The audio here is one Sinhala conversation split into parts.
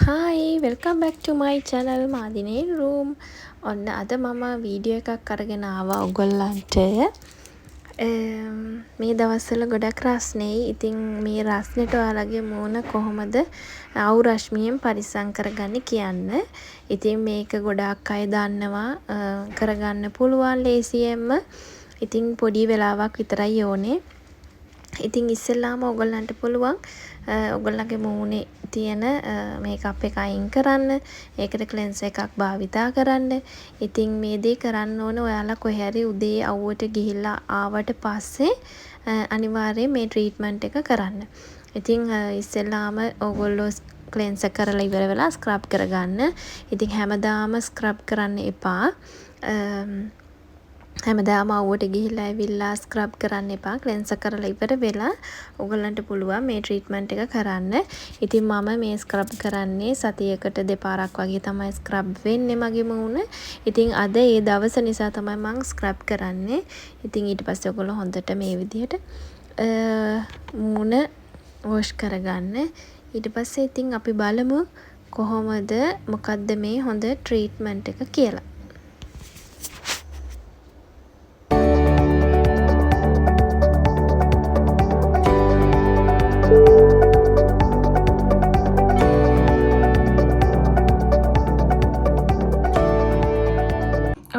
Hi, welcome back to my channel මාදිනේ room. ඔන්න අද මම වීඩියෝ එකක් අරගෙන ආවා ඔයගොල්ලන්ට. මේ දවස්වල ගොඩක් රස්නෙයි. ඉතින් මේ රස්නෙට ඔයාලගේ මූණ කොහොමද අවු රශ්මියෙන් පරිස්සම් කරගන්නේ කියන්න. ඉතින් මේක ගොඩක් අය දන්නවා කරගන්න පුළුවන් ලේසියෙන්ම. ඉතින් පොඩි වෙලාවක් විතරයි ඕනේ. ඉතින් ඉස්සෙල්ලාම ඔයගොල්ලන්ට පුළුවන් ඔයගොල්ලන්ගේ මූණේ තියෙන මේකප් එක අයින් කරන්න. ඒකට ක්ලෙන්සර් එකක් භාවිතා කරන්න. ඉතින් මේ දේ කරන්න ඕන ඔයාලා කොහේ හරි උදේ අවුවට ගිහිල්ලා ආවට පස්සේ අනිවාර්යයෙන් මේ ට්‍රීට්මන්ට් එක කරන්න. ඉතින් ඉස්සෙල්ලාම ඔයගොල්ලෝ ක්ලෙන්සර් කරලා ඉවර වෙලා ස්ක්‍රබ් කරගන්න. ඉතින් හැමදාම ස්ක්‍රබ් කරන්න එපා. හැමදාම අවුවට ගිහිල්ලා ඇවිල්ලා ස්ක්‍රබ් කරන්න එපා. ක්ලෙන්සර් කරලා ඉවර වෙලා ඔයගොල්ලන්ට පුළුවන් මේ ට්‍රීට්මන්ට් එක කරන්න. ඉතින් මම මේ ස්ක්‍රබ් කරන්නේ සතියකට දෙපාරක් වගේ තමයි ස්ක්‍රබ් වෙන්නේ මගේ මූණ. ඉතින් අද ඒ දවස නිසා තමයි මම ස්ක්‍රබ් කරන්නේ. ඉතින් ඊට පස්සේ ඔයගොල්ලෝ හොඳට මේ විදිහට මූණ වොෂ් කරගන්න. ඊට පස්සේ ඉතින් අපි බලමු කොහොමද මොකද්ද මේ හොඳ ට්‍රීට්මන්ට් එක කියලා.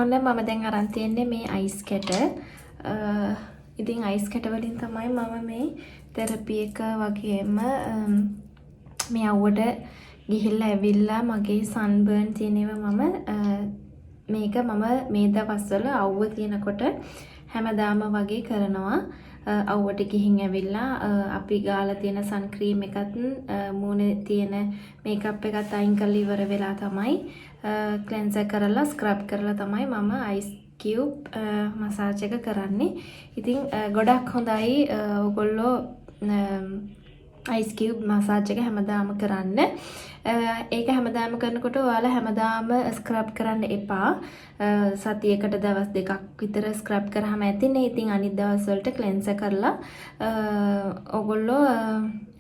ඔන්න මම දැන් අරන් තියන්නේ මේ අයිස් කැට. ඉතින් අයිස් කැට වලින් තමයි මම මේ තෙරපි එක වගේම මේ අවුවට ගිහිල්ලා ඇවිල්ලා මගේ සන්බර්න් තියෙන ඒවා මේක මම මේ දවස්වල අවුව තියෙනකොට හැමදාම වගේ කරනවා. අවුවට ගිහින් ඇවිල්ලා අපි ගාලා තියෙන සන් ක්‍රීම් එකත් මූණේ තියෙන මේකප් එකත් අයින් කරලා ඉවර වෙලා තමයි ක්ලෙන්සර් කරලා ස්ක්‍රබ් කරලා තමයි මම අයිස් කියුබ් මසාජ් එක කරන්නේ. ඉතින් ගොඩක් හොඳයි ඔයගොල්ලෝ අයිස් කියුබ් මසාජ් එක හැමදාම කරන්න. ඒක හැමදාම කරනකොට ඔයාලා හැමදාම ස්ක්‍රබ් කරන්න එපා. සතියකට දවස් දෙකක් විතර ස්ක්‍රබ් කරාම ඇතිනේ. ඉතින් අනිත් දවස් වලට ක්ලෙන්සර් කරලා ඔයගොල්ලෝ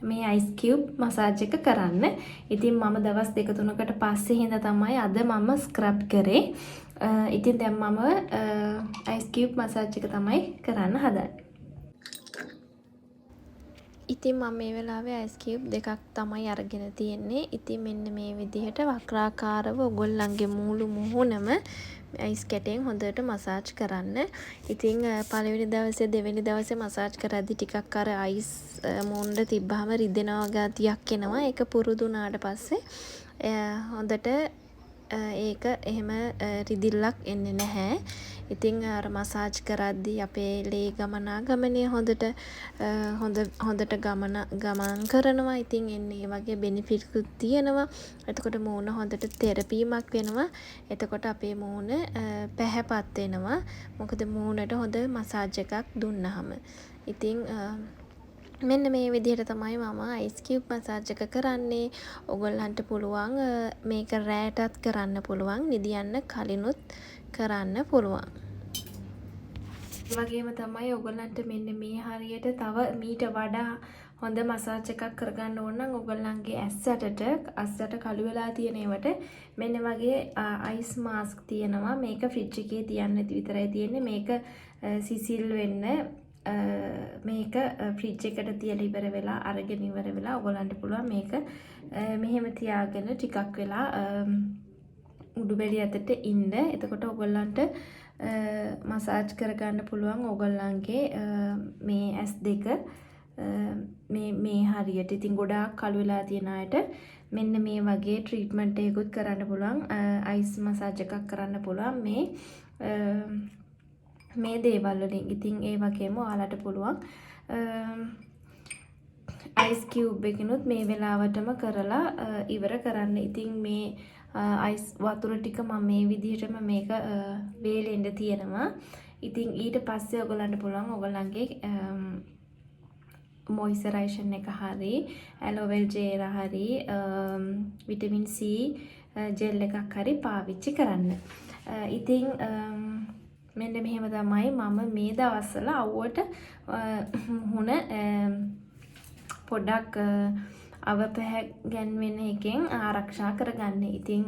මේ අයිස් කියුබ් මසාජ් එක කරන්න. ඉතින් මම දවස් 2-3කට පස්සේ හින්දා තමයි අද මම ස්ක්‍රබ් කරේ. ඉතින් දැන් මම අයිස් කියුබ් මසාජ් එක තමයි කරන්න හදන්නේ. ඉතින් මම මේ වෙලාවේ අයිස් කියුබ් දෙකක් තමයි අරගෙන තියෙන්නේ. ඉතින් මෙන්න මේ විදිහට වක්‍රාකාරව ඔයගොල්ලන්ගේ මුළු මුහුණම අයිස් කැටෙන් හොඳට මසාජ් කරන්න. ඉතින් පළවෙනි දවසේ දෙවෙනි දවසේ මසාජ් කරද්දි ටිකක් අර අයිස් මූණට තිබ්බහම රිදෙනවා ගතියක් එනවා. ඒක පුරුදු වුණාට පස්සේ හොඳට ඒක එහෙම රිදිල්ලක් එන්නේ නැහැ. ඉතින් අර මසාජ් කරද්දී අපේ ලේ ගමනාගමනය හොඳට ගමන් කරනවා. ඉතින් එන්නේ වගේ බෙනිෆිට්කුත් තියෙනවා. එතකොට මූණ හොඳට තෙරපීමක් වෙනවා. එතකොට අපේ මූණ පැහැපත් වෙනවා. මොකද මූණට හොඳ මසාජ් එකක් දුන්නාම. ඉතින් මෙන්න මේ විදිහට තමයි මම අයිස් කියුබ් මසාජ් එක කරන්නේ. ඔයගොල්ලන්ට පුළුවන් මේක රෑටත් කරන්න පුළුවන්. නිදියන්න කලිනුත් කරන්න පුළුවන්. ඒ වගේම තමයි ඔයගොල්ලන්ට මෙන්න මේ හරියට තව මීට වඩා හොඳ මසාජ් එකක් කරගන්න ඕන නම් ඔයගොල්ලන්ගේ ඇස්සට කළු වෙලා තියෙන ඒවට මෙන්න වගේ අයිස් මාස්ක් තියෙනවා. මේක ෆ්‍රිජ් එකේ තියන්න විතරයි තියෙන්නේ. මේක සිසිල් වෙන්න මේක ෆ්‍රිජ් එකට තියලා ඉවර වෙලා අරගෙන ඉවර වෙලා ඔයගොල්ලන්ට පුළුවන් මේක මෙහෙම තියාගෙන ටිකක් වෙලා උඩුබැලි අතට ඉන්න. එතකොට ඔයගොල්ලන්ට මසාජ් කරගන්න පුළුවන් ඔයගොල්ලන්ගේ මේ ඇස් දෙක මේ හරියට. ඉතින් ගොඩාක් කළු වෙලා තියෙන අයට මෙන්න මේ වගේ ට්‍රීට්මන්ට් එකකුත් කරන්න පුළුවන්. අයිස් මසාජ් එකක් කරන්න පුළුවන් මේ දේවල් වලින්. ඉතින් ඒ වගේම ඔයාලට පුළුවන් අයිස් කියුබ් එකනොත් මේ වෙලාවටම කරලා ඉවර කරන්න. ඉතින් මේ අයිස් වතුර ටික මම මේ විදිහටම මේක වේලෙන්න තියෙනවා. ඉතින් ඊට පස්සේ ඔයගොල්ලන්ට පුළුවන් ඔයගොල්ලන්ගේ මොයිස්චරයිසර් එක හරි ඇලෝවෙල් ජෙල් හරි විටමින් C ජෙල් එකක් හරි පාවිච්චි කරන්න. ඉතින් මෙන්න මෙහෙම තමයි මම මේ දවස්වල අවුවට මුහුණ පොඩ්ඩක් අව පැහැගැන්වෙන එකෙන් ආරක්ෂා කරගන්න. ඉතින්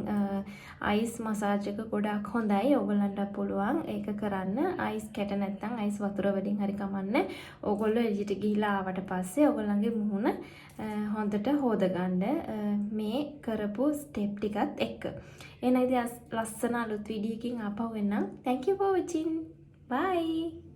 අයිස් මසාජ් එක ගොඩාක් හොඳයි. ඕගොල්ලන්ට පුළුවන් ඒක කරන්න. අයිස් කැට නැත්නම් අයිස් වතුර වලින් හරි කමන්නේ. ඕගොල්ලෝ එළියට ගිහිලා ආවට පස්සේ ඕගොල්ලන්ගේ මුහුණ හොඳට හොදගන්න මේ කරපු ස්ටෙප් ටිකත් එක්ක. එහෙනම් ඉතින් ලස්සන අලුත් වීඩියෝ එකකින් ආපහු එන්නම්. Thank you for watching. Bye.